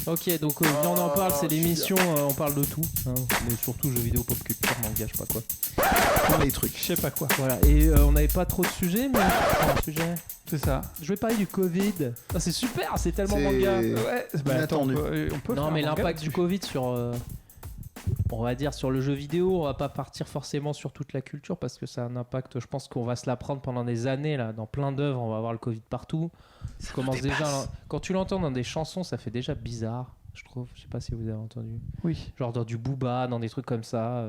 Ok, donc viens, on en parle, c'est l'émission, on parle de tout, hein, mais surtout jeux vidéo, pop culture, manga, je sais pas quoi. Plein les trucs. Je sais pas quoi. Voilà, et on n'avait pas trop de sujets, mais un sujet. C'est ça. Je vais parler du Covid. Ah, c'est super, c'est tellement C'est manga. Ouais, inattendu. on peut Non, faire mais un manga l'impact dessus. du Covid sur, on va dire, sur le jeu vidéo, on va pas partir forcément sur toute la culture parce que ça a un impact. Je pense qu'on va se l'apprendre pendant des années là, dans plein d'œuvres, on va avoir le Covid partout. Ça commence déjà. Quand tu l'entends dans des chansons, ça fait déjà bizarre, je trouve. Je sais pas si vous avez entendu. Oui. Genre dans du Booba, dans des trucs comme ça,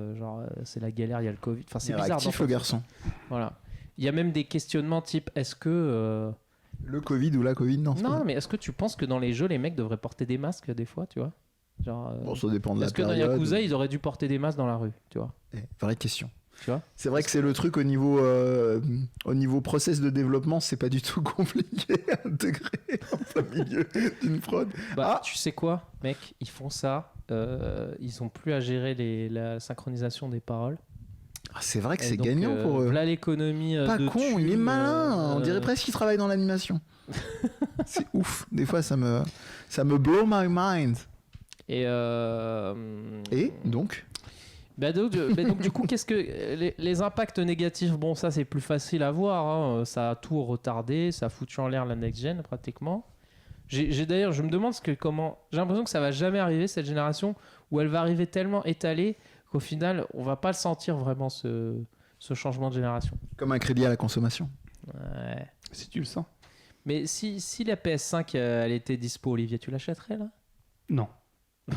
c'est la galère, il y a le Covid. Enfin, c'est bizarre. Actif le garçon. Voilà. Il y a même des questionnements type est-ce que Le Covid ou la Covid, non. c'est pas non, ça. mais est-ce que tu penses que dans les jeux les mecs devraient porter des masques des fois, tu vois? Genre Bon, ça dépend de la est-ce que dans période. Yakuza ils auraient dû porter des masques dans la rue, tu vois? Vraie question. Tu vois? C'est vrai que c'est le truc au niveau process de développement, c'est pas du tout compliqué à intégrer en plein milieu d'une prod. Bah, Ah tu sais quoi, mec, ils font ça. Ils ont plus à gérer la synchronisation des paroles. Ah, c'est vrai que Et c'est donc, gagnant pour eux. Là, l'économie. Pas de con, il est thunes, malin. On dirait presque qu'il travaille dans l'animation. C'est ouf. Des fois, ça me blow my mind. Et donc donc, du coup, qu'est-ce que les impacts négatifs? Bon, ça c'est plus facile à voir. Hein. Ça a tout retardé, ça a foutu en l'air la next gen pratiquement. D'ailleurs, je me demande comment. J'ai l'impression que ça va jamais arriver cette génération où elle va arriver tellement étalée qu'au final, on va pas le sentir vraiment ce changement de génération. Comme un crédit à la consommation. Ouais. Si tu le sens. Mais si la PS5 elle était dispo, Olivier, tu l'achèterais là? Non.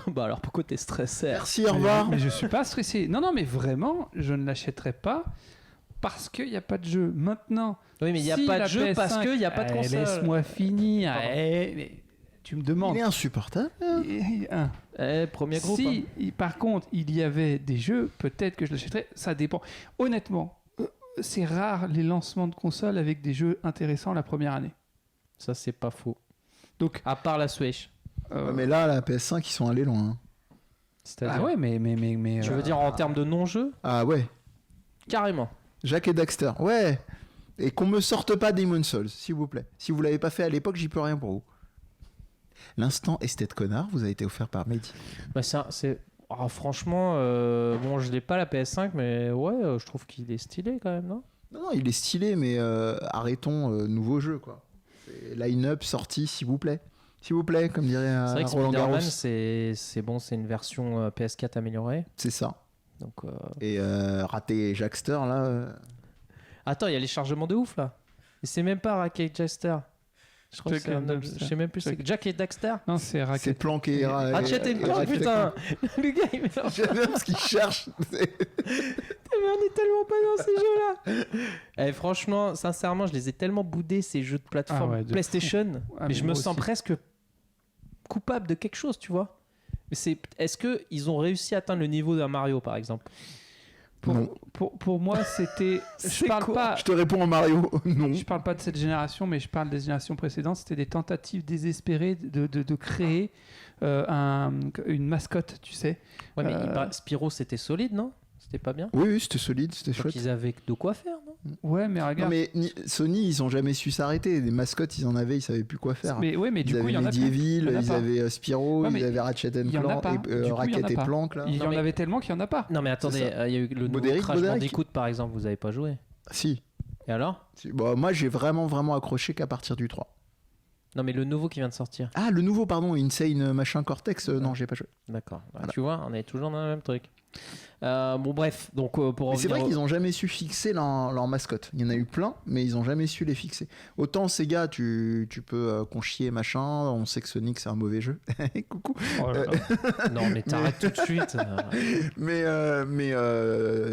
Bah alors pourquoi t'es stressé? Merci, au revoir. Mais je suis pas stressé. Non, mais vraiment, je ne l'achèterai pas parce qu'il n'y a pas de jeu. Maintenant, Oui, mais il n'y a si pas la de jeu PS5, parce qu'il n'y a pas de console. Laisse-moi finir. Pardon. Mais tu me demandes. Il est insupportable. Premier groupe. Si, par contre, il y avait des jeux, peut-être que je l'achèterais. Ça dépend. Honnêtement, c'est rare les lancements de consoles avec des jeux intéressants la première année. Ça, c'est pas faux. Donc, À part la Switch. Ouais, mais là, la PS5, ils sont allés loin. Hein. C'est-à-dire. ah ouais, mais Tu veux dire en termes de non-jeu? Ah ouais. Carrément. Jack et Daxter. Ouais. Et qu'on me sorte pas Demon's Souls, s'il vous plaît. Si vous l'avez pas fait à l'époque, j'y peux rien pour vous. L'instant esthète connard vous a été offert par Mehdi. Bah, franchement, bon, je l'ai pas la PS5, mais ouais, je trouve qu'il est stylé quand même, non? Non, il est stylé, mais arrêtons nouveau jeu, quoi. C'est line-up sorti, s'il vous plaît. S'il vous plaît, comme dirait C'est vrai que Roland Garros. Spider-Man, c'est bon, c'est une version PS4 améliorée. C'est ça. Donc, Et raté Jackster, là. Attends, il y a les chargements de ouf là. Et c'est même pas Jack et Daxter. Je crois que Jack c'est et un autre- Daxter. je sais même plus. C'est Jack et Daxter. non, c'est C'est Racket. planqué. Ratchet and Clank, putain. Le gars, il mélange. J'aime bien ce qu'il cherche. Mais on est tellement pas dans ces jeux-là. Franchement, sincèrement, je les ai tellement boudés ces jeux de plateforme Ah ouais, de PlayStation. Ah, mais mais je me moi sens aussi. presque coupable de quelque chose, tu vois. Mais est-ce que ils ont réussi à atteindre le niveau d'un Mario, par exemple? Non. Pour moi, c'était. Je C'est parle quoi pas. Je te réponds en Mario. Non. Je parle pas de cette génération, mais je parle des générations précédentes. C'était des tentatives désespérées de créer une mascotte, tu sais. Ouais, mais Euh, Spyro, c'était solide, non? C'était pas bien? Oui, c'était solide, c'était Donc chouette. ils avaient de quoi faire, non? Ouais, mais Non, regarde. mais Sony, ils ont jamais su s'arrêter. Les mascottes, ils en avaient, ils savaient plus quoi faire. Mais ouais, mais Ils du coup, avaient il y en a Medieval, pas. Il y en a ils pas. avaient Spyro, Ouais, mais ils avaient Ratchet il y en a Clank, pas. Du coup, il y en a Racket et pas. Plank, là. Il y en Non, mais- avait tellement qu'il y en a pas. Non, mais attendez, C'est ça. il y a eu le nouveau Boderick, Crash Boderick. Bandicoot, par exemple, vous avez pas joué. Si. Et alors? Bon, moi, j'ai vraiment accroché qu'à partir du 3. Non, mais le nouveau qui vient de sortir. Ah, le nouveau, pardon, Insane machin Cortex, non, j'ai pas joué. D'accord. Bah, Voilà. Tu vois, on est toujours dans le même truc. Bon, bref, donc pour Mais c'est revenir vrai au- qu'ils ont jamais su fixer leur mascotte. Il y en a eu plein, mais ils ont jamais su les fixer. Autant Sega, tu peux conchier machin, on sait que Sonic c'est un mauvais jeu. Coucou. Oh là là. Non, mais t'arrêtes tout de suite. Mais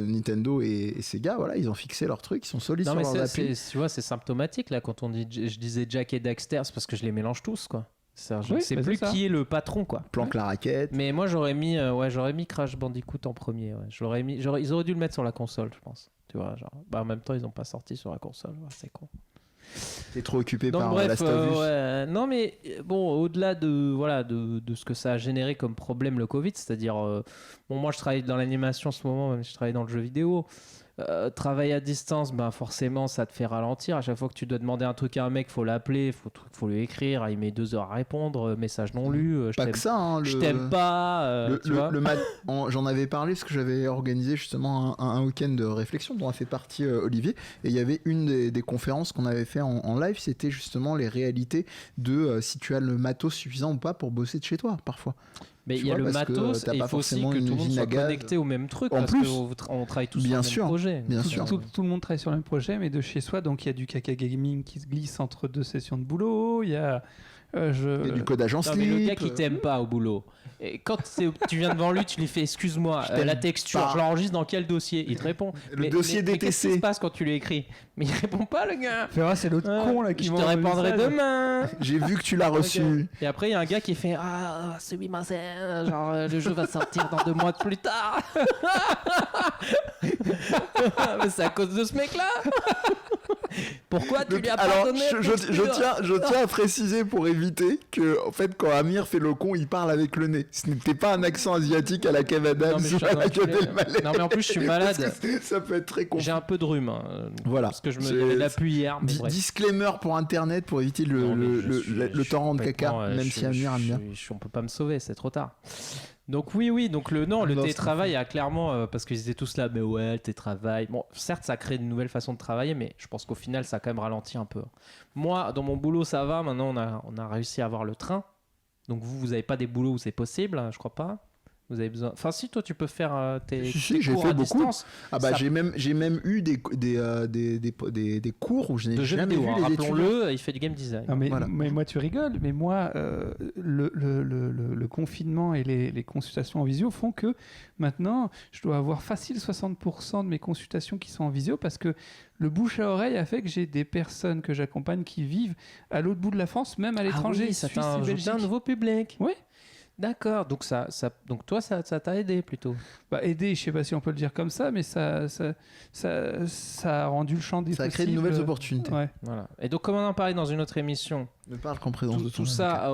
Nintendo et Sega, voilà, ils ont fixé leur truc, ils sont solides Non, sur mais leurs applis. tu vois, c'est symptomatique là quand on dit, je disais Jack et Daxter, c'est parce que je les mélange tous, quoi. Je Oui, sais bah, plus c'est ça. qui est le patron, quoi. Planque la raquette. Mais moi j'aurais mis Crash Bandicoot en premier. Ouais. Ils auraient dû le mettre sur la console, je pense. Tu vois, genre, bah en même temps ils ont pas sorti sur la console, ouais, c'est con. T'es trop occupé Donc par bref, Last of Us. ouais. Non mais bon, au-delà de ce que ça a généré comme problème le Covid, c'est-à-dire bon moi je travaille dans l'animation en ce moment, même si je travaille dans le jeu vidéo. Travailler à distance, ben forcément, ça te fait ralentir. À chaque fois que tu dois demander un truc à un mec, faut l'appeler, faut lui écrire. Il met 2 heures à répondre. Message non lu. Pas que ça, hein, je t'aime pas. Tu vois. J'en avais parlé parce que j'avais organisé justement un week-end de réflexion dont a fait partie Olivier. Et il y avait une des conférences qu'on avait fait en live, c'était justement les réalités de si tu as le matos suffisant ou pas pour bosser de chez toi, parfois. Mais il y a le matos et il faut aussi que tout le monde soit connecté au même truc parce qu'on travaille tous sur le même projet. Bien sûr. Tout le monde travaille sur le même projet, mais de chez soi. Donc il y a du caca gaming qui se glisse entre 2 sessions de boulot. Il y a du codage en slip. Mais le gars qui t'aime pas au boulot, et quand tu viens devant lui, tu lui fais excuse-moi, la texture, je l'enregistre dans quel dossier? Il te répond. Le dossier DTC. Qu'est-ce qui se passe quand tu lui écris? Mais il répond pas, le gars. C'est l'autre con là qui Je te répondrai demain. J'ai vu que tu l'as reçu. Et après, il y a un gars qui fait genre le jeu va sortir dans 2 mois plus tard. Mais c'est à cause de ce mec-là. Pourquoi tu lui as pas donné je tiens à préciser pour éviter que, en fait, quand Amir fait le con, il parle avec le nez. Ce n'était pas un accent asiatique à la Kev Adams ou à la Gad Elmaleh. Non, mais en plus, je suis malade. Ça peut être très confus. J'ai un peu de rhume. Voilà. Parce que je me donnais l'appui hier. Disclaimer pour Internet pour éviter le torrent de caca, même si Amir aime bien. On peut pas me sauver, c'est trop tard. Donc oui, donc le télétravail a clairement, parce qu'ils étaient tous là, mais ouais, le télétravail, bon, certes ça crée de nouvelles façons de travailler, mais je pense qu'au final ça a quand même ralenti un peu. Moi, dans mon boulot ça va, maintenant on a réussi à avoir le train, donc vous avez pas des boulots où c'est possible, je crois pas. Vous avez besoin. Enfin, si toi tu peux faire tes cours à distance. Ah bah j'ai même eu des cours où je n'ai jamais vu les rappelons-le, il fait du game design. Non, mais moi tu rigoles, mais moi le confinement et les consultations en visio font que maintenant je dois avoir facile 60% de mes consultations qui sont en visio parce que le bouche à oreille a fait que j'ai des personnes que j'accompagne qui vivent à l'autre bout de la France, même à l'étranger, Suisse et Belgique. Un nouveau public. Oui. D'accord, donc donc toi ça t'a aidé plutôt. Aider, je sais pas si on peut le dire comme ça, mais ça a rendu le champ des possibles. Ça a créé de nouvelles opportunités. Ouais. Voilà. Et donc comme on en parlait dans une autre émission, ne parle qu'en présence de tout ça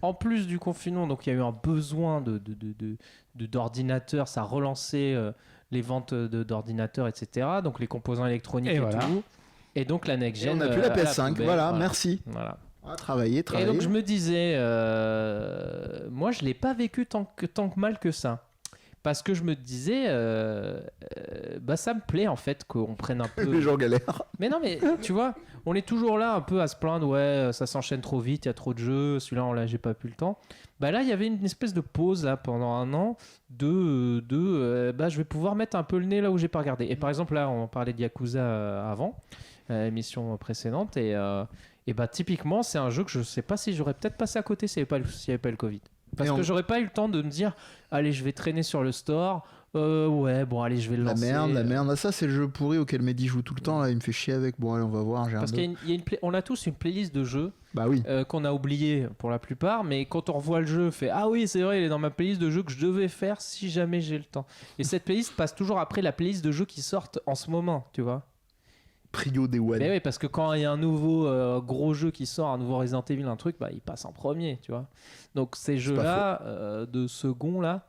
en plus du confinement, donc il y a eu un besoin d'ordinateurs, ça a relancé les ventes d'ordinateurs, etc. Donc les composants électroniques et tout. Et donc la next gen. On a plus la PS5, voilà, merci. Voilà. Travailler. Et donc je me disais, moi je l'ai pas vécu tant que mal que ça, parce que je me disais, ça me plaît en fait qu'on prenne un peu. Les gens galèrent. Mais non, mais tu vois, on est toujours là un peu à se plaindre, ouais, ça s'enchaîne trop vite, il y a trop de jeux, celui-là j'ai pas pu le temps. Là il y avait une espèce de pause là pendant un an je vais pouvoir mettre un peu le nez là où j'ai pas regardé. Et par exemple là on parlait de Yakuza avant, l'émission précédente, et typiquement c'est un jeu que je sais pas si j'aurais peut-être passé à côté s'il n'y avait pas le Covid, parce que j'aurais pas eu le temps de me dire allez je vais traîner sur le store, ouais bon allez je vais le lancer. La merde, ça c'est le jeu pourri auquel Mehdi joue tout le temps là, il me fait chier avec, bon allez on va voir. Parce on a tous une playlist de jeux qu'on a oublié pour la plupart, mais quand on revoit le jeu, fait ah oui c'est vrai il est dans ma playlist de jeux que je devais faire si jamais j'ai le temps, et cette playlist passe toujours après la playlist de jeux qui sortent en ce moment, tu vois. Prio des one. Mais oui, parce que quand il y a un nouveau gros jeu qui sort, un nouveau Resident Evil, un truc, il passe en premier, tu vois. Donc ces jeux-là, de second là,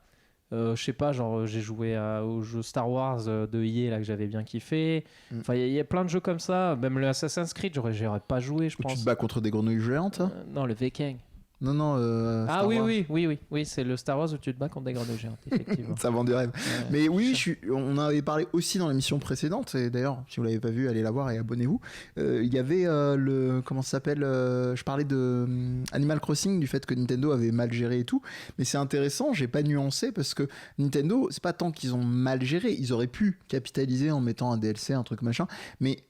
je sais pas, genre j'ai joué au jeu Star Wars de EA là que j'avais bien kiffé. Enfin, il y a plein de jeux comme ça. Même le Assassin's Creed, j'aurais pas joué, je pense. Tu te bats contre des grenouilles géantes. Non, le Viking. Non, Star Wars. Oui, c'est le Star Wars où tu te bats contre des grenouilles géantes, effectivement. Ça vend du rêve. Mais oui, on en avait parlé aussi dans l'émission précédente, et d'ailleurs, si vous l'avez pas vu, allez la voir et abonnez-vous. Il y avait comment ça s'appelle, je parlais de Animal Crossing, du fait que Nintendo avait mal géré et tout, mais c'est intéressant, j'ai pas nuancé, parce que Nintendo, c'est pas tant qu'ils ont mal géré, ils auraient pu capitaliser en mettant un DLC, un truc machin, mais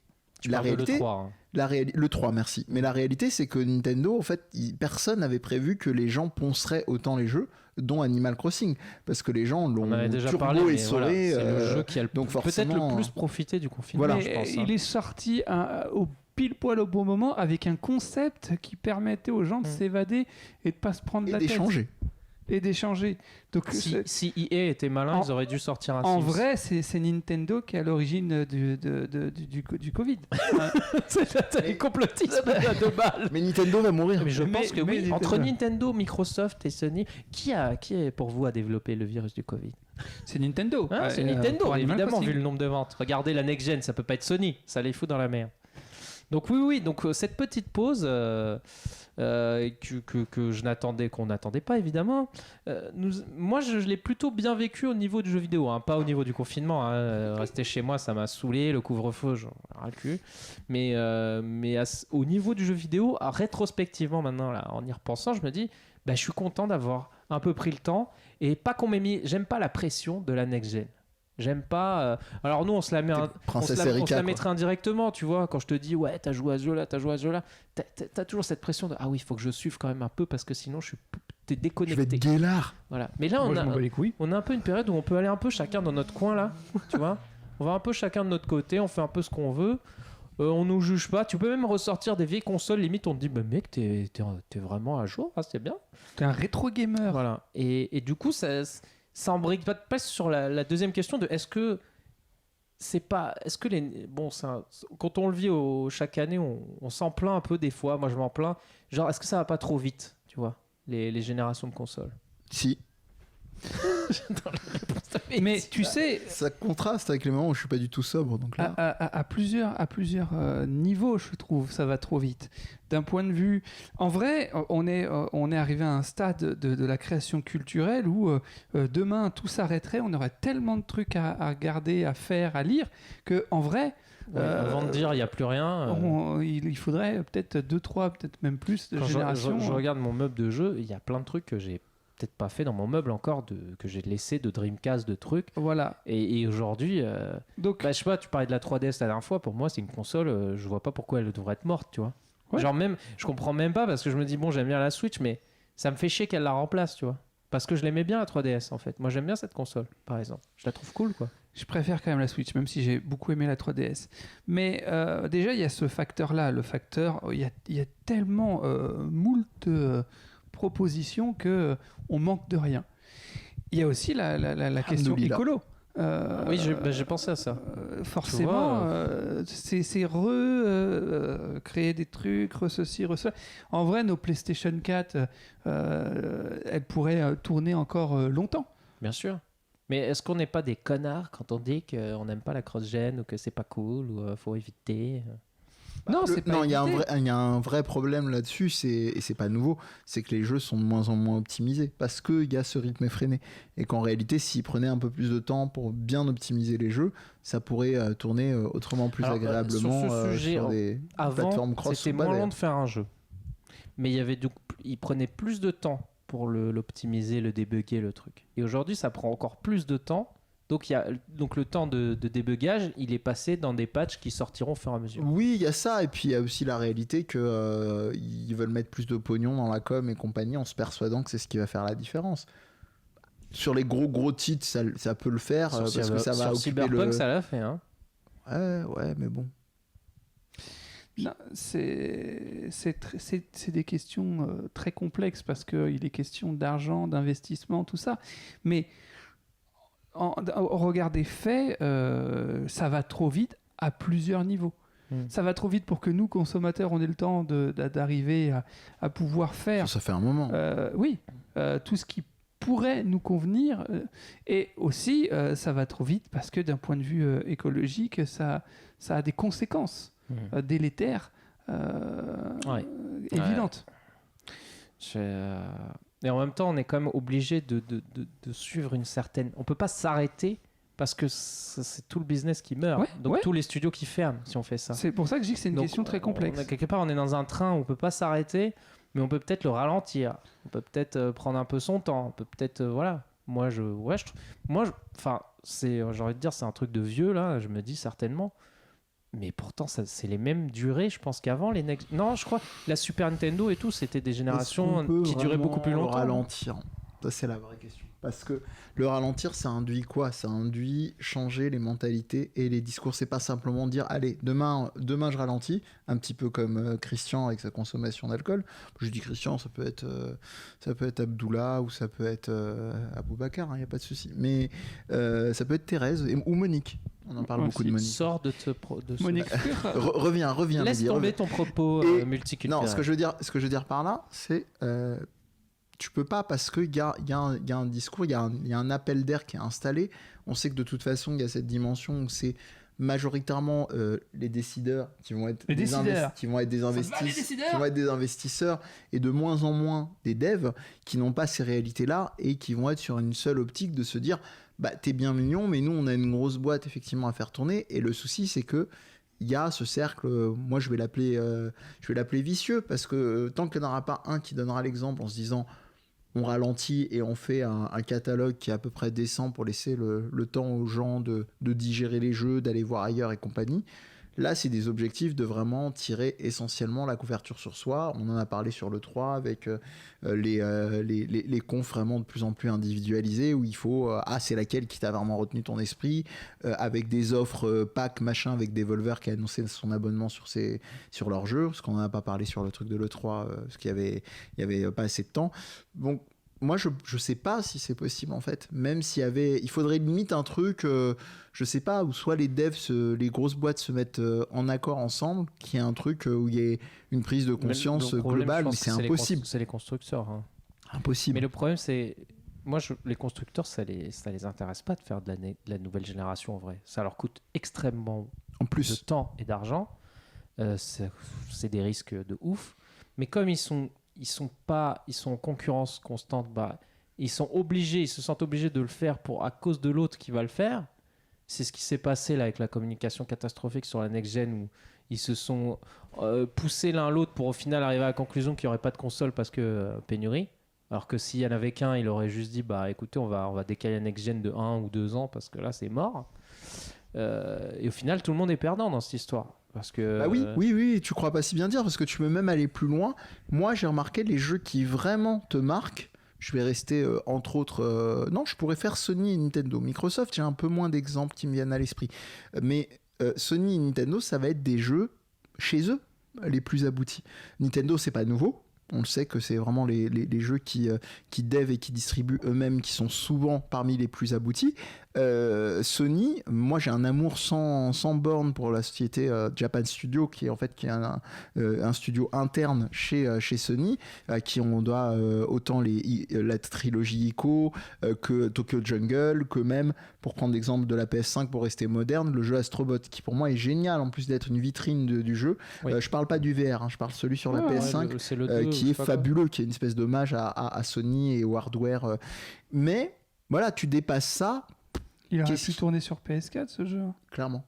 la réalité... Le 3, hein. Le 3, merci. Mais la réalité, c'est que Nintendo, en fait, personne n'avait prévu que les gens ponceraient autant les jeux, dont Animal Crossing. Parce que les gens l'ont turbo essoré. C'est le jeu qui a peut-être le plus profité du confinement, je pense. Il est sorti au pile poil au bon moment avec un concept qui permettait aux gens de s'évader et de pas se prendre la tête. Et d'échanger. Donc, si EA était malin, ils auraient dû sortir un Sims. En vrai, c'est Nintendo qui est à l'origine du Covid. C'est complotiste de balle. Mais Nintendo va mourir. Mais je pense que oui. Entre Nintendo, Microsoft et Sony, qui est pour vous à développer le virus du Covid ? C'est Nintendo. C'est Nintendo, pour Animal évidemment, Crossing. vu le nombre de ventes. Regardez la next-gen, ça peut pas être Sony, ça les fout dans la merde. Donc oui, donc cette petite pause qu'on n'attendait pas évidemment. Moi, je l'ai plutôt bien vécu au niveau du jeu vidéo, hein, pas au niveau du confinement. Rester chez moi, ça m'a saoulé, le couvre-feu, j'en ai ras le cul. Mais au niveau du jeu vidéo, rétrospectivement maintenant, là, en y repensant, je me dis, je suis content d'avoir un peu pris le temps et pas qu'on m'ait mis. J'aime pas la pression de la next-gen. J'aime pas. Alors nous, on se la met, on se la mettrait indirectement, tu vois. Quand je te dis, ouais, t'as joué à ce jeu-là, t'as toujours cette pression de, ah oui, il faut que je suive quand même un peu parce que sinon, t'es déconnecté. Je vais être guélard. Voilà. Mais là, Moi, je m'en bats les couilles. on a un peu une période où on peut aller un peu chacun dans notre coin là, tu vois. On va un peu chacun de notre côté, on fait un peu ce qu'on veut. On nous juge pas. Tu peux même ressortir des vieilles consoles. Limite, on te dit, mec, t'es vraiment à jour, c'est bien. T'es un rétro gamer. Voilà. Et du coup, ça embrique pas sur la deuxième question de est-ce que quand on le vit chaque année, on s'en plaint un peu des fois. Moi, je m'en plains. Genre, est-ce que ça va pas trop vite, tu vois, les générations de consoles? Si. Mais tu sais, ça contraste avec les moments où je suis pas du tout sobre. Donc là... à plusieurs niveaux, je trouve, ça va trop vite. D'un point de vue, en vrai, on est arrivé à un stade de la création culturelle où demain tout s'arrêterait, on aurait tellement de trucs à regarder, à faire, à lire, que en vrai. Avant de dire il n'y a plus rien. Il faudrait peut-être 2, 3, peut-être même plus de générations. Je regarde mon meuble de jeu, il y a plein de trucs que j'ai peut-être pas fait dans mon meuble encore, que j'ai laissé de Dreamcast, de trucs. Voilà. Et aujourd'hui, donc, je sais pas, tu parlais de la 3DS la dernière fois, pour moi c'est une console, je vois pas pourquoi elle devrait être morte, tu vois. Ouais. Genre même, je comprends même pas parce que je me dis, bon, j'aime bien la Switch, mais ça me fait chier qu'elle la remplace, tu vois. Parce que je l'aimais bien la 3DS en fait. Moi j'aime bien cette console, par exemple. Je la trouve cool, quoi. Je préfère quand même la Switch, même si j'ai beaucoup aimé la 3DS. Mais déjà, il y a ce facteur-là. Le facteur, il y a tellement moult propositions qu'on manque de rien. Il y a aussi la question écolo. Oui, j'ai pensé à ça. Forcément, c'est créer des trucs, ceci, cela. En vrai, nos PlayStation 4, elles pourraient tourner encore longtemps. Bien sûr. Mais est-ce qu'on n'est pas des connards quand on dit qu'on n'aime pas la cross-gen ou que c'est pas cool ou faut éviter? Non, c'est pas. Non, il y a un vrai problème là-dessus, et c'est pas nouveau, c'est que les jeux sont de moins en moins optimisés parce qu'il y a ce rythme effréné. Et qu'en réalité, s'ils prenaient un peu plus de temps pour bien optimiser les jeux, ça pourrait tourner autrement plus agréablement sur ce sujet, sur des plateformes cross. C'était moins long de faire un jeu. Mais il prenait plus de temps pour l'optimiser, le débugger, le truc. Et aujourd'hui, ça prend encore plus de temps. Donc le temps de débugage, il est passé dans des patchs qui sortiront au fur et à mesure. Oui, il y a ça, et puis il y a aussi la réalité que ils veulent mettre plus de pognon dans la com et compagnie en se persuadant que c'est ce qui va faire la différence. Sur les gros titres, ça peut le faire parce que ça va occuper Cyberpunk, ça l'a fait, hein. Ouais, mais bon. Non, c'est des questions très complexes parce qu'il est question d'argent, d'investissement, tout ça. Mais au regard des faits, ça va trop vite à plusieurs niveaux. Ça va trop vite pour que nous, consommateurs, on ait le temps d'arriver à pouvoir faire... Ça fait un moment. Oui, tout ce qui pourrait nous convenir. Et aussi, ça va trop vite parce que d'un point de vue écologique, ça a des conséquences délétères évidentes. Et en même temps, on est quand même obligé de suivre une certaine... On peut pas s'arrêter parce que c'est tout le business qui meurt. Donc tous les studios qui ferment si on fait ça. C'est pour ça que je dis que c'est une question très complexe. Quelque part, on est dans un train où on peut pas s'arrêter, mais on peut peut-être le ralentir. On peut peut-être prendre un peu son temps. On peut peut-être... voilà. J'ai envie de dire, c'est un truc de vieux, là, je me dis certainement. Mais pourtant, c'est les mêmes durées, je pense, qu'avant. Non, je crois la Super Nintendo et tout, c'était des générations qui duraient beaucoup plus longtemps. Ralentir, ça c'est la vraie question. Parce que le ralentir, ça induit quoi? Ça induit changer les mentalités et les discours. C'est pas simplement dire, allez, demain je ralentis, un petit peu comme Christian avec sa consommation d'alcool. Je dis Christian, ça peut être Abdullah ou ça peut être Aboubacar, il n'y a pas de souci. Mais ça peut être Thérèse ou Monique. On en parle beaucoup de Monique. Sors de Monique. Reviens. Laisse Lydie, tomber ton propos multiculturel. Non, ce que je veux dire par là, c'est tu peux pas parce qu'il y a un discours, il y a un appel d'air qui est installé. On sait que de toute façon, il y a cette dimension où c'est majoritairement les décideurs qui vont être des investisseurs et de moins en moins des devs qui n'ont pas ces réalités-là et qui vont être sur une seule optique de se dire bah t'es bien mignon mais nous on a une grosse boîte effectivement à faire tourner et le souci c'est que il y a ce cercle, moi je vais l'appeler vicieux parce que tant qu'il n'y en aura pas un qui donnera l'exemple en se disant on ralentit et on fait un catalogue qui est à peu près décent pour laisser le temps aux gens de digérer les jeux, d'aller voir ailleurs et compagnie. Là, c'est des objectifs de vraiment tirer essentiellement la couverture sur soi. On en a parlé sur le 3 avec les confs vraiment de plus en plus individualisés où il faut c'est laquelle qui t'a vraiment retenu ton esprit avec des offres pack machin avec Devolver qui a annoncé son abonnement sur leur jeu parce qu'on n'en a pas parlé sur le truc de l'E3 parce qu'il y avait pas assez de temps. Donc moi je sais pas si c'est possible en fait, même il faudrait limite un truc je sais pas, où soit les devs les grosses boîtes se mettent en accord ensemble, qu'il y ait un truc où il y ait une prise de conscience globale, mais c'est impossible. C'est les constructeurs. Hein. Impossible. Mais le problème c'est les constructeurs ça les intéresse pas de faire de la nouvelle génération en vrai. Ça leur coûte extrêmement en plus de temps et d'argent. C'est des risques de ouf. Mais comme ils sont en concurrence constante, ils se sentent obligés de le faire à cause de l'autre qui va le faire. C'est ce qui s'est passé là avec la communication catastrophique sur la next-gen où ils se sont poussés l'un l'autre pour au final arriver à la conclusion qu'il n'y aurait pas de console parce que pénurie. Alors que s'il y en avait qu'un, il aurait juste dit écoutez, on va décaler la next-gen de 1 ou 2 ans parce que là c'est mort. Et au final, tout le monde est perdant dans cette histoire. Parce que, oui, tu crois pas si bien dire parce que tu peux même aller plus loin. Moi, j'ai remarqué les jeux qui vraiment te marquent. Je vais rester entre autres. Non, je pourrais faire Sony et Nintendo. Microsoft, j'ai un peu moins d'exemples qui me viennent à l'esprit. Mais Sony et Nintendo, ça va être des jeux chez eux les plus aboutis. Nintendo, c'est pas nouveau. On le sait que c'est vraiment les jeux qui dev et qui distribuent eux-mêmes qui sont souvent parmi les plus aboutis. Sony, moi j'ai un amour sans borne pour la société Japan Studio qui est un studio interne chez Sony à qui on doit autant la trilogie Ico que Tokyo Jungle, que même pour prendre l'exemple de la PS5 pour rester moderne, le jeu Astrobot qui pour moi est génial en plus d'être une vitrine du jeu. Oui. Je parle pas du VR, je parle celui sur la PS5 c'est le 2, qui est fabuleux, qui est une espèce d'hommage à Sony et au hardware. Mais voilà, tu dépasses ça. Il aurait pu tourner sur PS4 ce jeu. Clairement.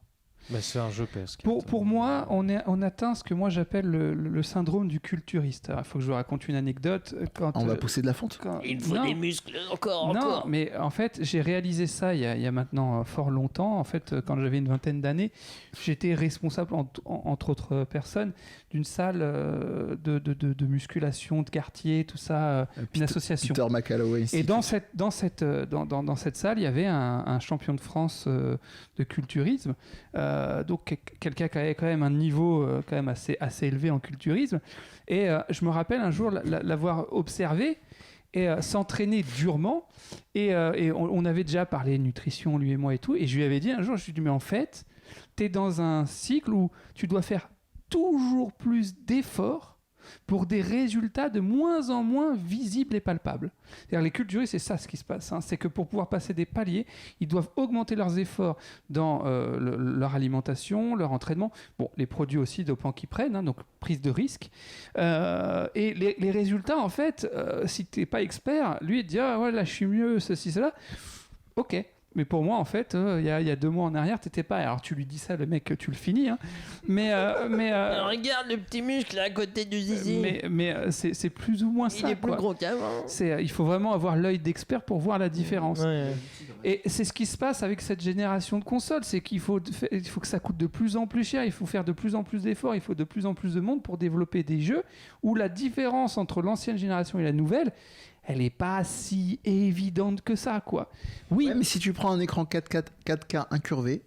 Mais c'est un jeu PS4. Pour moi, on atteint ce que moi j'appelle le syndrome du culturiste. Il faut que je vous raconte une anecdote. On va pousser de la fonte. Il faut des muscles encore. Non, mais en fait, j'ai réalisé ça il y a maintenant fort longtemps. En fait, quand j'avais une vingtaine d'années, j'étais responsable, entre autres personnes, d'une salle de musculation, de quartier, tout ça, une association. Peter McAlloway. Et dans cette salle, il y avait un champion de France de culturisme. Donc quelqu'un qui avait quand même un niveau quand même assez élevé en culturisme et je me rappelle un jour l'avoir observé et s'entraîner durement et on avait déjà parlé nutrition lui et moi et tout et je lui avais dit un jour, je lui ai dit mais en fait t'es dans un cycle où tu dois faire toujours plus d'efforts pour des résultats de moins en moins visibles et palpables. C'est-à-dire les culturistes, c'est ça ce qui se passe. C'est que pour pouvoir passer des paliers, ils doivent augmenter leurs efforts dans leur alimentation, leur entraînement. Bon, les produits aussi dopants qu'ils prennent, donc prise de risque. Et les résultats, en fait, si tu n'es pas expert, lui, il te dit « Ah ouais, là, je suis mieux, ceci, cela. » Ok. Mais pour moi, en fait, il y a 2 mois en arrière, t'étais pas. Alors tu lui dis ça, le mec, tu le finis. Hein. Mais regarde le petit muscle à côté du zizi. Mais c'est plus ou moins ça. Il est plus gros qu'avant. Il faut vraiment avoir l'œil d'expert pour voir la différence. Ouais. Et c'est ce qui se passe avec cette génération de consoles, c'est qu'il faut que ça coûte de plus en plus cher. Il faut faire de plus en plus d'efforts. Il faut de plus en plus de monde pour développer des jeux où la différence entre l'ancienne génération et la nouvelle, elle n'est pas si évidente que ça, quoi. Oui. Ouais, mais si tu prends un écran 4K incurvé,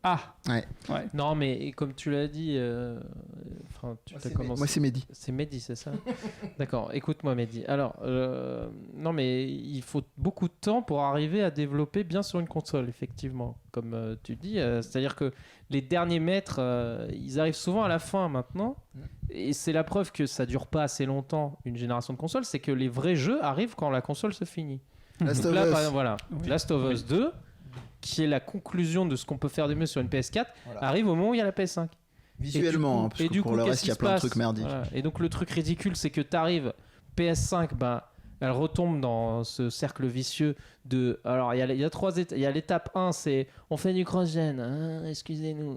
Ah. Ouais. Non, mais comme tu l'as dit, Moi, c'est Mehdi. C'est Mehdi, c'est ça. D'accord, écoute-moi Mehdi. Alors, non, mais il faut beaucoup de temps pour arriver à développer bien sur une console, effectivement. Comme tu dis, c'est-à-dire que les derniers mètres, ils arrivent souvent à la fin maintenant. Et c'est la preuve que ça dure pas assez longtemps, une génération de consoles, c'est que les vrais jeux arrivent quand la console se finit. Last Donc of là, Us. par exemple, voilà, Last of Us 2, qui est la conclusion de ce qu'on peut faire de mieux sur une PS4, arrive au moment où il y a la PS5. Visuellement, parce que pour le reste, il y a plein de trucs merdiques. Voilà. Et donc le truc ridicule, c'est que tu arrives PS5, elle retombe dans ce cercle vicieux de... Alors, il y a 3 étapes. Il y a l'étape 1, c'est on fait du cross-gen. Hein, excusez-nous.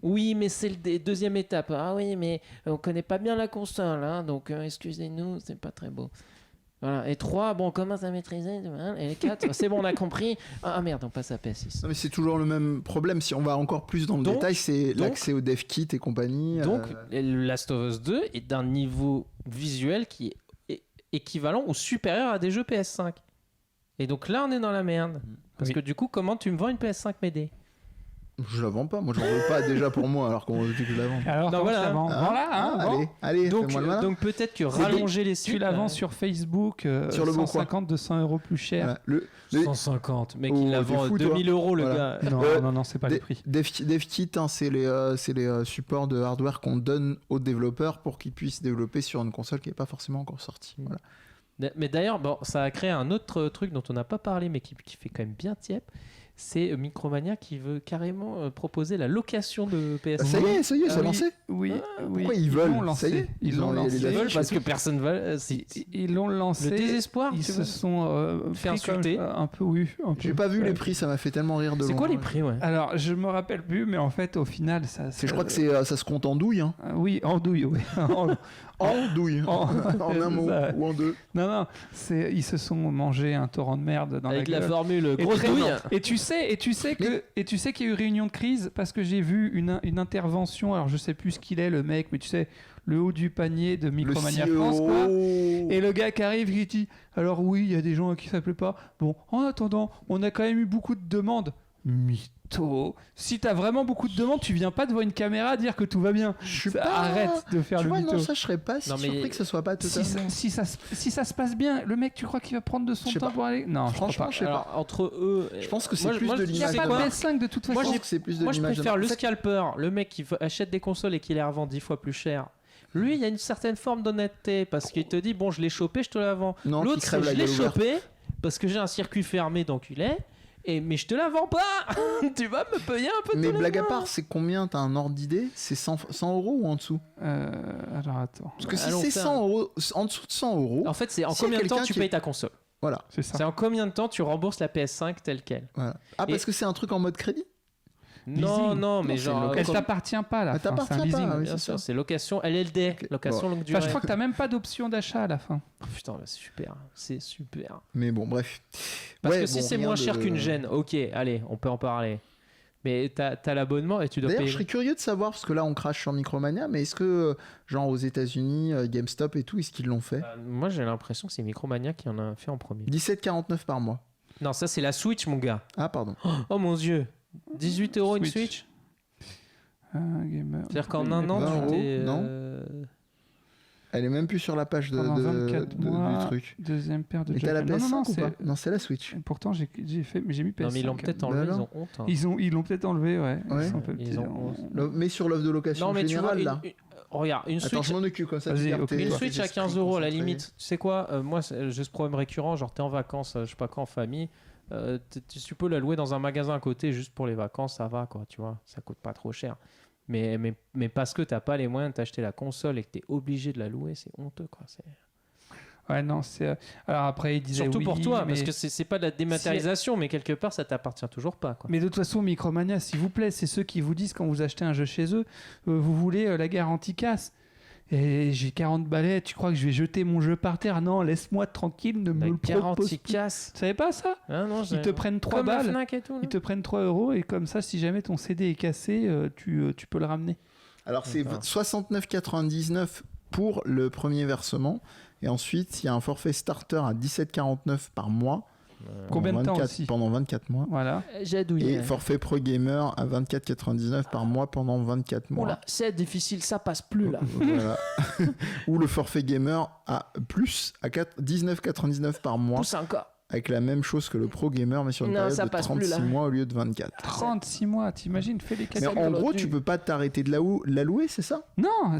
Oui, mais c'est la deuxième étape. Ah oui, mais on connaît pas bien la console. Hein, donc, excusez-nous, c'est pas très beau. Voilà. Et 3, bon, on commence à maîtriser. Et 4, c'est bon, on a compris. Ah merde, on passe à PS6. Non, mais c'est toujours le même problème. Si on va encore plus dans le détail, c'est l'accès au dev kit et compagnie. Donc, Last of Us 2 est d'un niveau visuel qui est équivalent ou supérieur à des jeux PS5. Et donc là, on est dans la merde. Parce que du coup, comment tu me vends une PS5 Médé ? Je la vends pas, moi je vends pas déjà pour moi, alors qu'on dit que je la vends. Alors, Non, voilà. tu la vends. Voilà, hein, bon. Allez, donc, fais-moi le malin. donc peut-être que rallonger les sites... Tu la vends sur Facebook sur le 150, 200 euros plus cher. Voilà. 150, mec, il Oh, la t'es vend fou, 2000 euros le Voilà. gars. Non, c'est pas le prix. DevKit, hein, c'est les supports de hardware qu'on donne aux développeurs pour qu'ils puissent développer sur une console qui n'est pas forcément encore sortie. Voilà. Mais d'ailleurs, bon, ça a créé un autre truc dont on n'a pas parlé, mais qui fait quand même bien tiep. C'est Micromania qui veut carrément proposer la location de PS5. Ça y est, c'est lancé. Oui. Pourquoi ils veulent l'ont lancé. Ça y est, Ils l'ont lancé. Ils veulent parce que personne va. Ils l'ont lancé. Le désespoir. Ils tu se vois. sont fait pris insulter. comme, un peu, oui. Un peu. J'ai pas vu Ouais. les prix, ça m'a fait tellement rire de C'est loin. quoi les prix, ouais. Alors, je me rappelle plus, mais en fait, au final, ça. Je crois que ça se compte en douille. Hein. Oui, en douille, oui. En douille. En- En un mot ça. ou en deux. Non, ils se sont mangé un torrent de merde dans Avec la la gueule. formule Et grosse très- douille. Et tu sais qu'il y a eu réunion de crise parce que j'ai vu une intervention. Alors je sais plus ce qu'il est le mec, mais tu sais le haut du panier de Micromania Le CEO. France quoi. Et le gars qui arrive qui dit alors oui il y a des gens à qui ça plaît pas. Bon en attendant on a quand même eu beaucoup de demandes. Mytho. Si t'as vraiment beaucoup de demandes, tu viens pas devant une caméra dire que tout va bien. Je suis Ça, pas... arrête de faire Tu le vois, mytho. non, ça, je serais pas si Non, mais- surpris que ce soit pas totalement... Si ça se passe bien, le mec, tu crois qu'il va prendre de son Je sais temps pas. pour aller. Non, Franchement, je je sais Alors, pas. entre eux. Je pense que c'est moi, plus moi, de je- Il n'y a tu sais pas quoi de PS5 de toute Je façon. pense que c'est plus de Moi, je l'image. préfère le En fait, scalper, le mec qui achète des consoles et qui les revend 10 fois plus cher. Lui, il y a une certaine forme d'honnêteté parce qu'il te dit bon, je l'ai chopé, je te la vends. Non, L'autre, qui crève c'est la je l'ai gueule ouverte. chopé parce que j'ai un circuit fermé d'enculé. Mais je te la vends pas. Tu vas me payer un peu de Mais tous les blague à mois. part, c'est combien? T'as un ordre d'idée? C'est 100 euros ou en dessous? Alors attends, Parce que si Allons c'est faire 100 euros, en dessous de 100 euros, En fait, c'est en S'il y a combien de temps quelqu'un tu qui- payes ta console. voilà. c'est ça. C'est en combien de temps tu rembourses la PS5 telle quelle. Voilà. Ah, parce Et- que c'est un truc en mode crédit? Non, non, mais Non, c'est genre. une Elle Comme- t'appartient pas là. Elle t'appartient c'est un pas, leasing. oui. Bien c'est sûr, ça. c'est location LLD, Ok, location bon. longue durée. Enfin, je crois que t'as même pas d'option d'achat à la fin. Oh, putain, bah, c'est super, c'est super. Mais bon, bref. Parce Ouais, que si bon, c'est rien moins de- cher qu'une gêne, ok, allez, on peut en parler. Mais t'as l'abonnement et tu dois D'ailleurs, payer. je serais curieux de savoir, parce que là on crache sur Micromania, mais est-ce que, genre aux États-Unis, GameStop et tout, est-ce qu'ils l'ont fait? Moi, j'ai l'impression que c'est Micromania qui en a fait en premier. 17,49 par mois. Non, ça, c'est la Switch, mon gars. Ah, pardon. Oh mon dieu. 18 euros une Switch. Switch. Gamer. C'est-à-dire qu'en un an, 20 tu t'es. euros, non Elle est même plus sur la page Pendant 24 mois, du truc. Deuxième paire de Mais t'as la Joy-Con. PS5 Non, ou pas? c'est- Non, c'est la Switch. Pourtant, j'ai mis PS5. Non, mais ils l'ont peut-être enlevé, Bah ils non. ont honte. hein. Ils l'ont peut-être enlevé, ouais. Ouais. Ils sont un peu Ils petits, ont- Mais sur l'offre de location Non, mais tu vois, générale, là. regarde, une Attends, Switch. je m'en occupe comme ça. Vas-y, tu gardes ok. tes- Une tes Switch à esprits 15 euros à la concentrés. limite. Tu sais quoi, moi j'ai ce problème récurrent, genre t'es en vacances, je sais pas quand en famille, tu peux la louer dans un magasin à côté juste pour les vacances, ça va quoi, tu vois, ça coûte pas trop cher. Mais parce que t'as pas les moyens de t'acheter la console et que t'es obligé de la louer, c'est honteux quoi. Ouais, non, c'est. Alors après, ils disaient. Surtout oui, pour toi, mais... parce que c'est pas de la dématérialisation, mais quelque part ça t'appartient toujours pas quoi. Mais de toute façon, Micromania, s'il vous plaît, c'est ceux qui vous disent quand vous achetez un jeu chez eux, vous voulez la garantie casse. Et j'ai 40 balais, tu crois que je vais jeter mon jeu par terre? Non, laisse-moi tranquille, ne me La le propose garantie plus. casse. Tu savais pas ça? Ah non, Ils te prennent 3 comme la balles. Fnac et tout. Ils te prennent 3 euros et comme ça, si jamais ton CD est cassé, tu peux le ramener. Alors, c'est D'accord. 69,99 pour le premier versement. Et ensuite, il y a un forfait starter à 17,49 par mois. Combien de temps 24 aussi Pendant 24 mois. Voilà. J'adouille. Et forfait Pro Gamer à 24,99 par mois pendant 24 mois. Oula, c'est difficile, ça passe plus là. Voilà. Ou le forfait Gamer à plus à 19,99 par mois. Pousse encore. Avec la même chose que le Pro Gamer, mais sur une Non, période ça de passe plus, 36 là. mois au lieu de 24. 36 mois, t'imagines, fais les Mais calculs. en gros, tu peux pas t'arrêter de la louer, c'est ça? Non,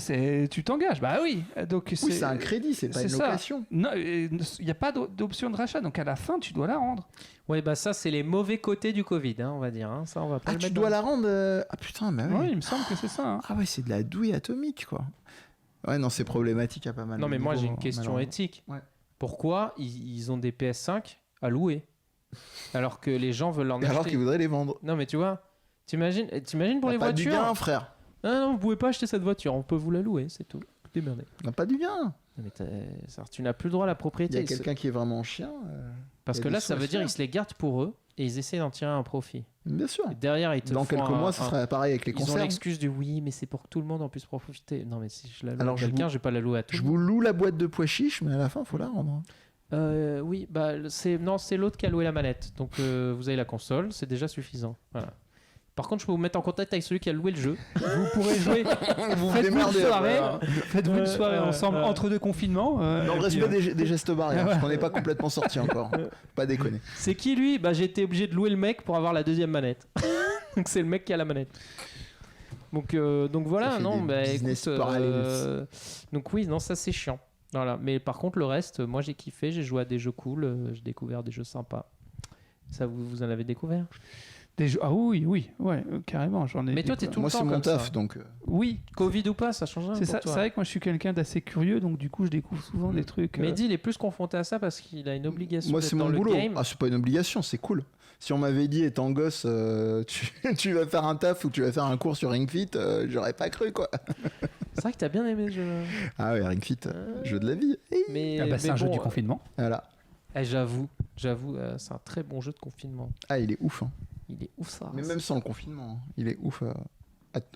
tu t'engages. Bah oui. Donc Oui, c'est un crédit, c'est pas une ça. location. Non, il n'y a pas d'option de rachat, donc à la fin, tu dois la rendre. Ouais, bah ça, c'est les mauvais côtés du Covid, hein, on va dire. Hein. Ça, on va pas Ah, le tu mettre dois dans- la rendre. Ah putain, bah Oui, oui. il me semble que c'est ça. hein. Ah ouais, c'est de la douille atomique, quoi. Ouais, non, c'est problématique à pas mal. Non, de mais moi, j'ai niveaux, une question malheureusement. éthique. Ouais. Pourquoi ils ont des PS5 à louer alors que les gens veulent en Alors acheter? qu'ils voudraient les vendre. Non, mais tu vois, t'imagines pour On les n'a pas du voitures? gain, frère. Ah non, vous pouvez pas acheter cette voiture, on peut vous la louer, c'est tout. Démerdez. On n'a pas du gain. Non, mais tu n'as plus le droit à la Il y propriété. a quelqu'un qui est vraiment chien. Parce il y a que des là, ça sous à veut dire faire. qu'ils se les gardent pour eux et ils essaient d'en tirer un profit. Bien sûr. Et derrière, ils te Dans font quelques mois, ça sera pareil avec les Ils ont concerts. l'excuse du oui, mais c'est pour que tout le monde en puisse profiter. Non, mais si je la loue Alors, à je quelqu'un, vous- je vais pas la louer à tout Je le monde. vous loue la boîte de pois chiches, mais à la fin, faut la rendre. Oui, bah c'est l'autre qui a loué la manette. Donc vous avez la console, c'est déjà suffisant. Voilà. Par contre, je peux vous mettre en contact avec celui qui a loué le jeu. Vous pourrez jouer. Vous Faites-vous une démerdez, soirée, après, hein. faites-vous une soirée ensemble entre deux confinements. Dans le respect des gestes barrières, Ouais. parce qu'on n'est pas complètement sorti encore. Pas déconner. C'est qui lui? Bah j'ai été obligé de louer le mec pour avoir la deuxième manette. Donc c'est le mec qui a la manette. Donc Ça voilà, fait non, des bah business écoute, parallèles. donc oui, non, ça c'est chiant. Voilà, mais par contre le reste, moi j'ai kiffé, j'ai joué à des jeux cool, j'ai découvert des jeux sympas. Ça vous en avez découvert? Des jeux... Ah oui, ouais, carrément, j'en ai. Mais toi, t'es tout le Moi, temps c'est mon comme taf, ça. donc. Oui, Covid ou pas, ça change rien c'est pour ça. toi. C'est vrai que moi, je suis quelqu'un d'assez curieux, donc du coup, je découvre souvent des trucs. Mehdi, il est plus confronté à ça parce qu'il a une obligation Moi, d'être c'est dans mon le boulot. game. Ah, c'est pas une obligation, c'est cool. Si on m'avait dit, étant gosse, tu vas faire un taf ou tu vas faire un cours sur Ring Fit, j'aurais pas cru, quoi. C'est vrai que t'as bien aimé ce jeu. Ah ouais, Ring Fit, jeu de la vie. Mais, Ah bah, c'est mais un jeu bon, du confinement. Voilà. j'avoue, c'est un très bon jeu de confinement. Ah, il est ouf, hein. Il est ouf ça. Mais même sans le confinement, hein, il est ouf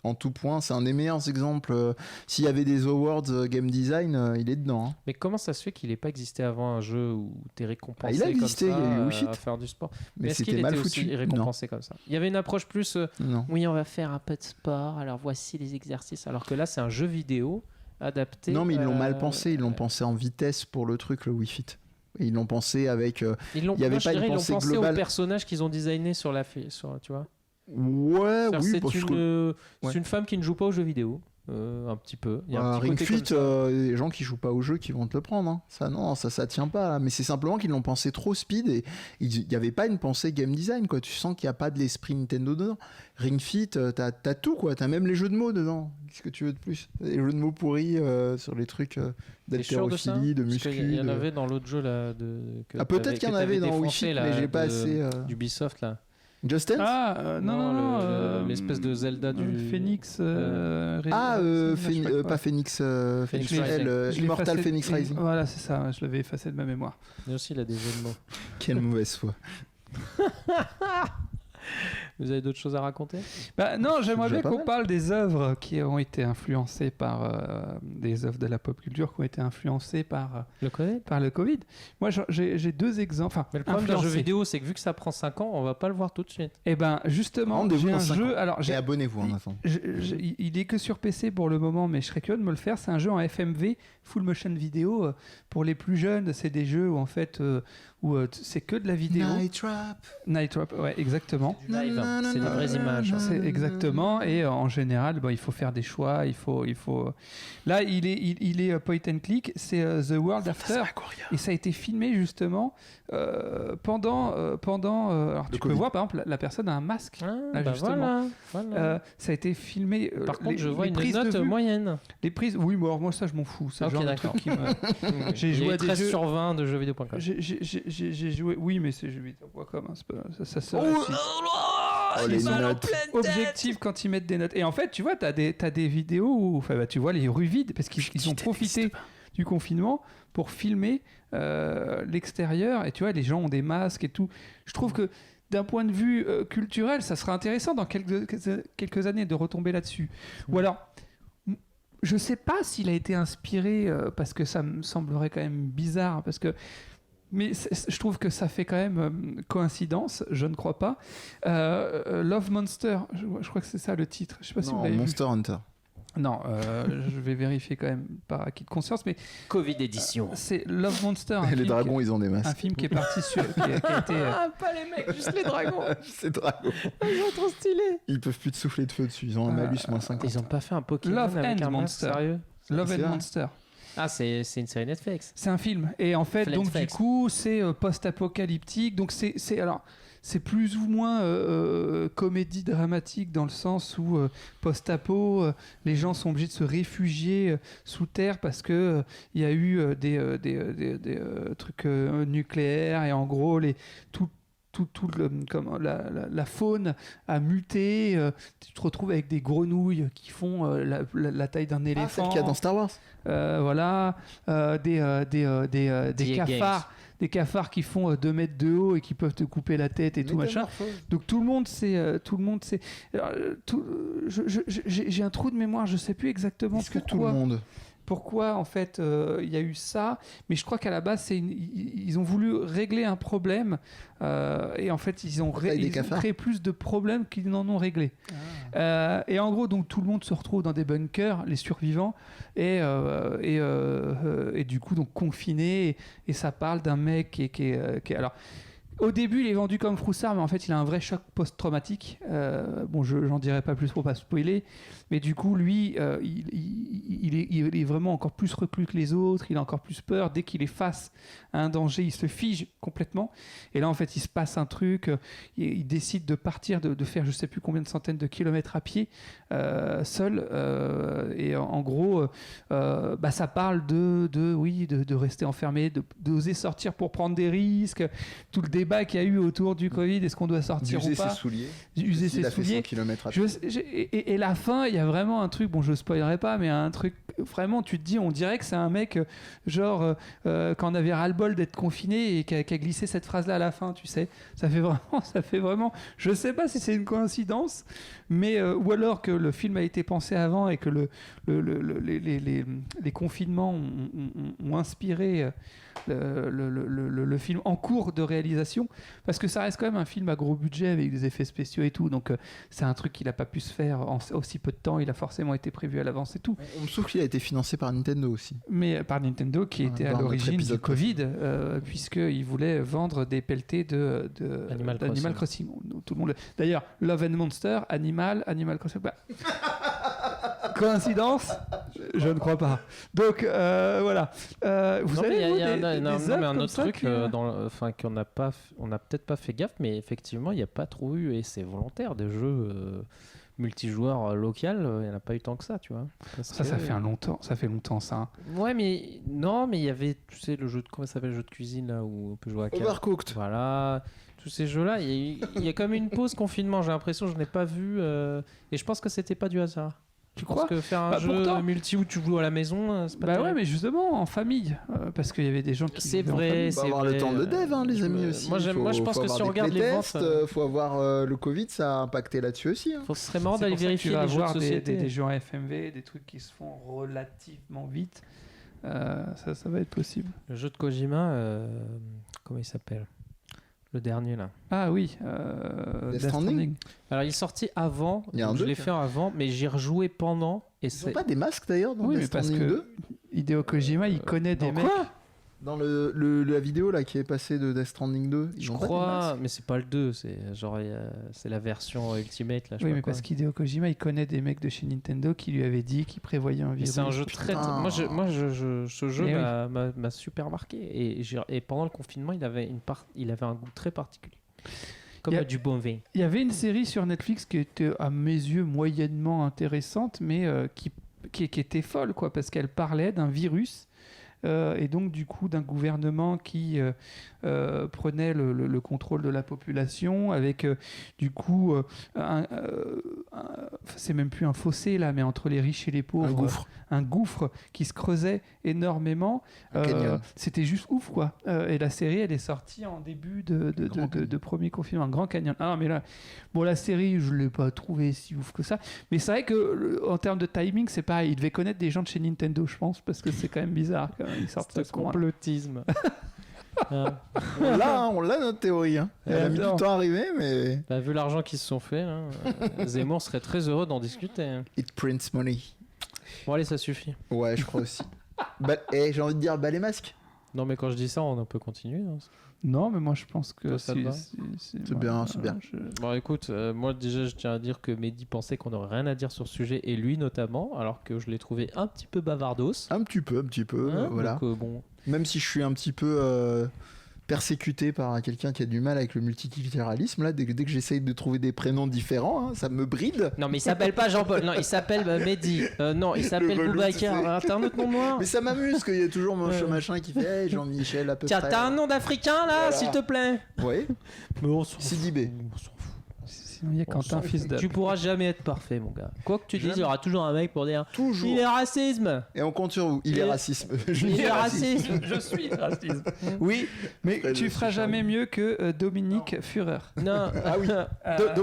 en tout point. C'est un des meilleurs exemples. S'il y avait des awards game design, il est dedans. Hein. Mais comment ça se fait qu'il n'ait pas existé avant un jeu où t'es récompensé Ah, il a existé, comme ça, il y a eu Wii Fit. à faire du sport? Mais est-ce qu'il c'était mal était foutu. aussi récompensé comme ça? Il y avait une approche plus Non. oui, on va faire un peu de sport, alors voici les exercices. Alors que là, c'est un jeu vidéo adapté. Non, mais ils l'ont mal pensé. Ils l'ont pensé en vitesse pour le truc, le Wii Fit. Et ils l'ont pensé avec. Ils l'ont, il y avait moi, je pas une dirais, ils l'ont pensée pensé globale. aux personnages qu'ils ont designé sur tu vois. Ouais, C'est-à-dire, oui, c'est parce une, que. c'est ouais. une femme qui ne joue pas aux jeux vidéo. Un petit peu. Il y a un petit Ring côté comme Fit, ça. les gens qui jouent pas au jeu qui vont te le prendre. Hein. Ça, non, ça tient pas. Là. Mais c'est simplement qu'ils l'ont pensé trop speed et il y avait pas une pensée game design. Quoi. Tu sens qu'il n'y a pas de l'esprit Nintendo dedans. Ring Fit, t'as tout. Quoi. T'as même les jeux de mots dedans. Qu'est-ce que tu veux de plus? Les jeux de mots pourris sur les trucs T'es sûr de ça? d'haltérophilie, de Parce muscu. qu'il y en avait dans l'autre jeu là. Ah, peut-être qu'il y en avait dans Wii Fit, mais j'ai pas assez. D'Ubisoft là. Just Dance? Ah, non. l'espèce de Zelda du. Phoenix. Ah, pas Phoenix, Phoenix Phoenix Rising, Je l'ai Immortal effacé- Phoenix Rising. Voilà, c'est ça, je l'avais effacé de ma mémoire. Mais aussi, il a des jeux de mots. Quelle mauvaise foi. Vous avez d'autres choses à raconter? Bah, non, j'aimerais déjà bien pas qu'on mal. parle des œuvres qui ont été influencées par des œuvres de la pop culture qui ont été influencées Le Covid? par le Covid. Moi, j'ai deux exemples. Enfin, Mais le problème d'un jeu influencées. vidéo, c'est que vu que ça prend 5 ans, on va pas le voir tout de suite. Eh ben, justement, Rendez-vous j'ai dans un 5 jeu. ans. Alors, Et abonnez-vous en attendant. il est que sur PC pour le moment, mais je serais curieux de me le faire. C'est un jeu en FMV, full motion vidéo. Pour les plus jeunes, c'est des jeux où en fait, c'est que de la vidéo. Night Trap. Night Trap, ouais, exactement. Du live, hein. C'est des vraies images. C'est exactement. Et en général, il faut faire des choix. Il faut. Là, il est point and click. C'est The World After. Et ça a été filmé justement pendant. Alors tu peux Covid. voir par exemple la personne a un masque. Ah, Là, bah justement. voilà. Ça a été filmé. Par contre, je vois les une prises de note vue- moyenne. Les prises. Oui, mais alors moi ça je m'en fous. C'est Ok, le genre de d'accord. truc qui me. J'ai Il y joué a à des 13 jeux- sur 20 de jeuxvideo.com. J'ai joué. Oui, mais c'est jeuxvideo.com. Hein, c'est pas- ça sort Oh, aussi. Oh, les notes. Objectif quand ils mettent des notes. Et en fait, tu vois, t'as des vidéos où tu vois les rues vides parce qu'ils ont profité du confinement pour filmer l'extérieur. Et tu vois, les gens ont des masques et tout. Je trouve que d'un point de vue culturel, ça sera intéressant dans quelques années de retomber là-dessus. Ou alors, je sais pas s'il a été inspiré parce que ça me semblerait quand même bizarre parce que Mais je trouve que ça fait quand même coïncidence, je ne crois pas. Love Monster, je crois que c'est ça le titre. Je sais pas si vous Non, l'avez Monster Hunter. vu. Non, je vais vérifier quand même par acquis de conscience, mais Covid édition. c'est Love Monster. Les dragons, ils ont des Un masques. film qui est parti qui a été. Ah, pas les mecs, juste les dragons. Ces dragons. Ils sont trop stylés. Ils peuvent plus te souffler de feu dessus. Ils ont un malus moins 50. Ils ont pas fait un Pokémon Love avec and un Monster. masque, sérieux? Love C'est and vrai. Monster. Ah, c'est une série Netflix. C'est un film. Et en fait, donc Netflix. du coup, c'est post-apocalyptique. Donc c'est plus ou moins comédie dramatique dans le sens où post-apo, les gens sont obligés de se réfugier sous terre parce que il y a eu des trucs nucléaires et en gros la faune a muté. Tu te retrouves avec des grenouilles qui font la taille d'un Ah, éléphant. celle qu'il y a dans Star Wars. Voilà, des The cafards. Des cafards qui font 2 mètres de haut et qui peuvent te couper la tête et tout machin. Donc tout le monde sait. Alors, j'ai un trou de mémoire, je sais plus exactement Est-ce que tout le monde pourquoi en fait il y a eu ça, mais je crois qu'à la base ils ont voulu régler un problème et en fait ils ont créé plus de problèmes qu'ils n'en ont réglé. Et en gros donc tout le monde se retrouve dans des bunkers, les survivants, et du coup donc confinés, et ça parle d'un mec qui est alors. Au début, il est vendu comme Froussard, mais en fait, il a un vrai choc post-traumatique. Bon, j'en dirai pas plus pour pas spoiler, mais du coup, lui, il est vraiment encore plus reclus que les autres. Il a encore plus peur. Dès qu'il est face à un danger, il se fige complètement. Et là, en fait, il se passe un truc. Il décide de partir, de faire je sais plus combien de centaines de kilomètres à pied, seul. Et en gros, ça parle de rester enfermé, d'oser sortir pour prendre des risques. Tout le débat qu'il y a eu autour du Covid, est-ce qu'on doit sortir ou pas, user ses souliers. Et la fin, il y a vraiment un truc, bon je spoilerai pas, mais un truc vraiment, tu te dis, on dirait que c'est un mec genre quand on avait ras-le-bol d'être confiné et qui a glissé cette phrase là à la fin, tu sais, ça fait vraiment, je sais pas si c'est une coïncidence, mais ou alors que le film a été pensé avant et que les confinements ont inspiré le film en cours de réalisation, parce que ça reste quand même un film à gros budget avec des effets spéciaux et tout, donc c'est un truc qu'il n'a pas pu se faire en aussi peu de temps, il a forcément été prévu à l'avance et tout. On me souffle qu'il a été financé par Nintendo aussi. Mais par Nintendo qui était à l'origine du Covid, puisqu'il voulait vendre des pelletés d'Animal Crossing. Tout le monde. D'ailleurs, Love and Monster, Animal Crossing. Coïncidence ? Je ne crois pas. Donc voilà. Vous avez un autre truc qu'on n'a peut-être pas fait gaffe, mais effectivement, il n'y a pas trop eu, et c'est volontaire, des jeux multijoueurs local, il n'y en a pas eu tant que ça, tu vois. Ça fait longtemps ça. Hein. Ouais, mais il y avait, tu sais, le jeu de, comment ça s'appelle, le jeu de cuisine là où on peut jouer à 4. Overcooked. Voilà. Tous ces jeux-là, il y a comme une pause confinement, j'ai l'impression, je n'ai pas vu, et je pense que c'était pas du hasard. Tu crois que faire un jeu multi où tu joues à la maison, c'est pas terrible. Ouais, mais justement en famille, parce qu'il y avait des gens qui. C'est vrai, c'est avoir le temps de dev, hein, les amis aussi. Moi, je pense que si on regarde les ventes, faut avoir le Covid, ça a impacté là-dessus aussi. Hein. Ce serait marrant d'aller vérifier les jeux de société. Des jeux en FMV, des trucs qui se font relativement vite. Ça va être possible. Le jeu de Kojima, comment il s'appelle ? Le dernier là. Ah oui, Death Stranding. Alors il est sorti avant, je l'ai fait avant, mais j'y rejoué pendant. Et ils n'ont pas des masques d'ailleurs dans Death Stranding 2 ? Hideo Kojima, il connaît des mecs. Dans la vidéo là qui est passée de Death Stranding 2, je crois, mais c'est pas le 2, c'est genre c'est la version Ultimate là. Oui, mais parce qu'Hideo Kojima, il connaît des mecs de chez Nintendo qui lui avaient dit qu'ils prévoyaient un virus. C'est un jeu très. Moi, ce jeu m'a super marqué, et pendant le confinement, il avait un goût très particulier, comme du bon vin. Il y avait une série sur Netflix qui était à mes yeux moyennement intéressante, mais qui était folle, quoi, parce qu'elle parlait d'un virus. Et donc du coup d'un gouvernement qui prenait le contrôle de la population avec du coup c'est même plus un fossé là, mais entre les riches et les pauvres, un gouffre qui se creusait énormément. C'était juste ouf, quoi. Et la série, elle est sortie en début de premier confinement, un Grand Canyon. Ah mais là, bon, la série, je l'ai pas trouvée si ouf que ça, mais c'est vrai que en termes de timing, c'est pareil. Il devait connaître des gens de chez Nintendo, je pense, parce que c'est quand même bizarre quand même. Ils sortent ce complotisme. On l'a notre théorie. Hein. Elle a mis du temps à arriver, mais. Bah, vu l'argent qu'ils se sont fait, là, Zemmour serait très heureux d'en discuter. Hein. It prints money. Bon, allez, ça suffit. Ouais, je crois aussi. J'ai envie de dire, les masques. Non, mais quand je dis ça, on peut continuer. Hein. Non, mais moi je pense que Toi, ça te va C'est bien, c'est bien. Bon, écoute, moi déjà, je tiens à dire que Mehdi pensait qu'on n'aurait rien à dire sur ce sujet, et lui notamment, alors que je l'ai trouvé un petit peu bavardos. Un petit peu, Hein, voilà. Donc, bon. Même si je suis un petit peu persécuté par quelqu'un qui a du mal avec le multiculturalisme, là, dès que j'essaye de trouver des prénoms différents, hein, ça me bride. Non, mais il s'appelle pas Jean-Paul, non, il s'appelle Mehdi. Non, il s'appelle Le Boubacar. velours, T'as un autre nom noir? Mais ça m'amuse qu'il y ait toujours mon machin qui fait hey, Jean-Michel à peu Tiens, près. t'as un nom d'Africain là, Voilà. s'il te plaît? Oui, Mais on s'en Sidi B. Sinon, il y a Quentin, fils de. Tu pourras jamais être parfait, mon gars. Quoi que tu dises, il y aura toujours un mec pour dire Toujours. il est racisme. Et on compte sur vous. Il est racisme. Il est racisme. Je suis raciste. Oui, mais Très tu bien, feras c'est jamais charmant. mieux que Dominique Führer. Non. Ah oui.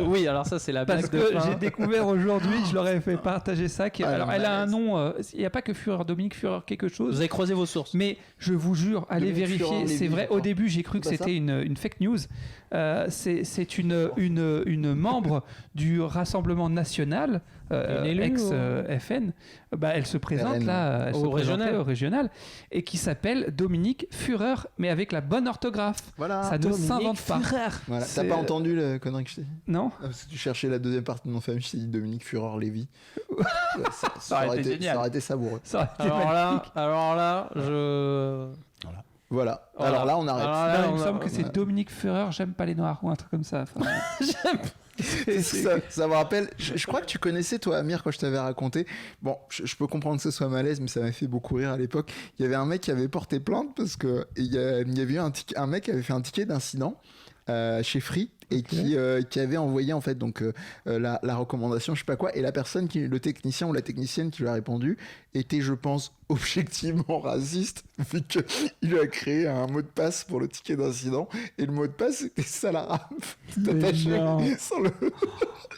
Oui, alors ça c'est la blague Parce de que fin. j'ai découvert aujourd'hui, je leur ai fait partager ça. Alors, non, elle a un mais- nom, il n'y a pas que Führer, Dominique Führer quelque Vous chose. avez croisé vos sources. Mais je vous jure, allez Dominique vérifier, Führer, c'est Lévy, vrai. je crois. Au début, j'ai cru que C'est pas c'était une fake news. C'est une membre du Rassemblement National, Une élue, ex-FN. Elle se présente RN. là, elle se Au présentait régional. au régional, et qui s'appelle Dominique Führer, mais avec la bonne orthographe. Voilà. Ça ne s'invente pas. Voilà. T'as C'est- pas entendu la connerie que je t'ai dit Non. Parce que tu cherchais la deuxième partie de mon famille, je t'ai dit Dominique Führer-Lévy. ça aurait été génial. Ça aurait été savoureux. Ça aurait été magnifique. Alors là, je. Voilà. Voilà. Alors là, on arrête. Alors Non, là, il me on a- semble que c'est Dominique Führer, j'aime pas les noirs, ou un truc comme ça. Enfin, Ça me rappelle, je crois que tu connaissais toi Amir quand je t'avais raconté. Bon, je peux comprendre que ce soit malaise, mais ça m'a fait beaucoup rire à l'époque. Il y avait un mec qui avait porté plainte parce que il y avait eu un mec qui avait fait un ticket d'incident chez Free et qui avait envoyé en fait donc la recommandation, je sais pas quoi, et la personne le technicien ou la technicienne qui lui a répondu était, je pense, objectivement raciste vu qu'il a créé un mot de passe pour le ticket d'incident et le mot de passe c'était Salarap tout Mais attaché non. sans le.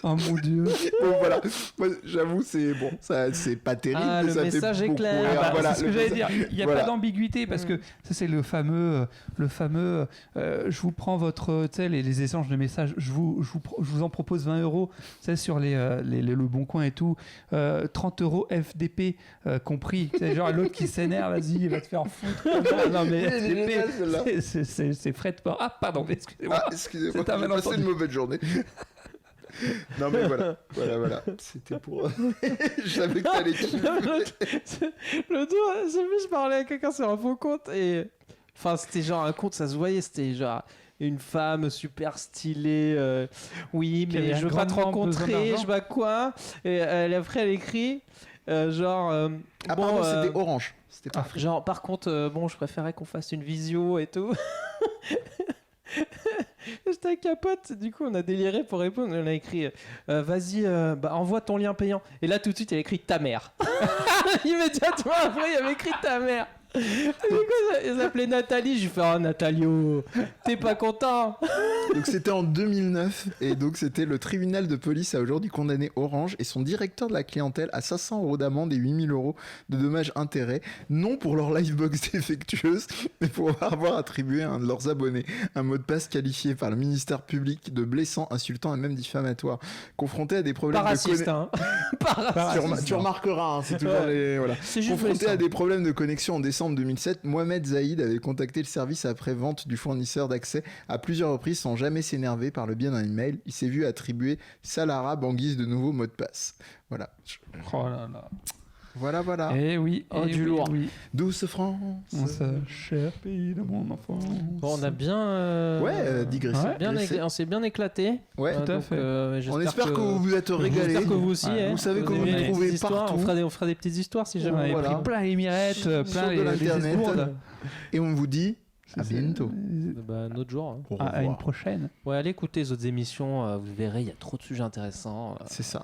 oh mon dieu. Bon voilà, moi j'avoue c'est pas terrible, Ah, mais le ça fait message est beaucoup clair. rire. Ah bah, Voilà, c'est ce que le j'allais message- dire. Il n'y a voilà. pas d'ambiguïté parce que ça c'est le fameux je vous prends votre tu sais les échanges de messages, je vous en propose 20 euros, tu sais, sur le Bon Coin et tout, 30 euros FDP compris. C'est genre l'autre qui s'énerve, vas-y, il va te faire foutre. Non mais Elle est géniale, celle-là. c'est frais de port. Ah pardon, excusez-moi. Ah, excusez-moi, C'est un j'ai passé malentendu. une mauvaise journée. Non mais voilà. C'était pour. Je savais que t'allais kiffer. Le tour, j'ai vu, je parlais à quelqu'un sur un faux compte et. Enfin, c'était genre un compte, ça se voyait, c'était genre une femme super stylée. Oui, Qui avait mais un je veux pas te grandement besoin rencontrer, je d'argent. sais pas quoi. Et après, elle écrit genre. Ah bon, pardon, c'était orange. C'était pas. genre, par contre, bon, je préférais qu'on fasse une visio et tout. J'étais avec un pote, du coup on a déliré pour répondre. On a écrit vas-y, envoie ton lien payant. Et là tout de suite il a écrit ta mère. Immédiatement après il avait écrit ta mère. Et du coup il s'appelait Nathalie. Je lui fais oh Nathalio, t'es pas content? Donc c'était en 2009 et donc c'était le tribunal de police a aujourd'hui condamné Orange et son directeur de la clientèle à 500 euros d'amende et 8000 euros de dommages intérêts, non pour leur livebox défectueuse, mais pour avoir attribué à un de leurs abonnés un mot de passe qualifié par le ministère public de blessant, insultant et même diffamatoire. Confronté à des problèmes Pas raciste, hein. Pas raciste. Tu remarqueras, hein, c'est toujours Ouais. les voilà. C'est juste Confronté blessant. à des problèmes de connexion en décembre 2007, Mohamed Zaïd avait contacté le service après-vente du fournisseur d'accès à plusieurs reprises sans jamais s'énerver par le biais d'un email. Il s'est vu attribuer Salarab en guise de nouveau mot de passe. Voilà. Oh là là. Voilà. Eh oui, Oh, eh du oui, lourd. oui. Douce France. Mon cher pays de mon enfance. Bon, on a bien. Digressé. Ouais. On s'est bien éclaté. Ouais. Tout à Donc, fait. On j'espère espère que vous vous êtes régalés. J'espère que vous aussi. Ouais. hein. Vous savez Vous comment aimez nous les trouver petites histoires. partout. On fera des petites histoires si jamais. Ouais, Voilà. pris plein les mirettes, Sur plein de les l'internet. esgourdes. Et on vous dit à bientôt. Bah, un autre jour. hein. Au À une revoir. prochaine. Ouais, allez écouter les autres émissions. Vous verrez, il y a trop de sujets intéressants. C'est ça.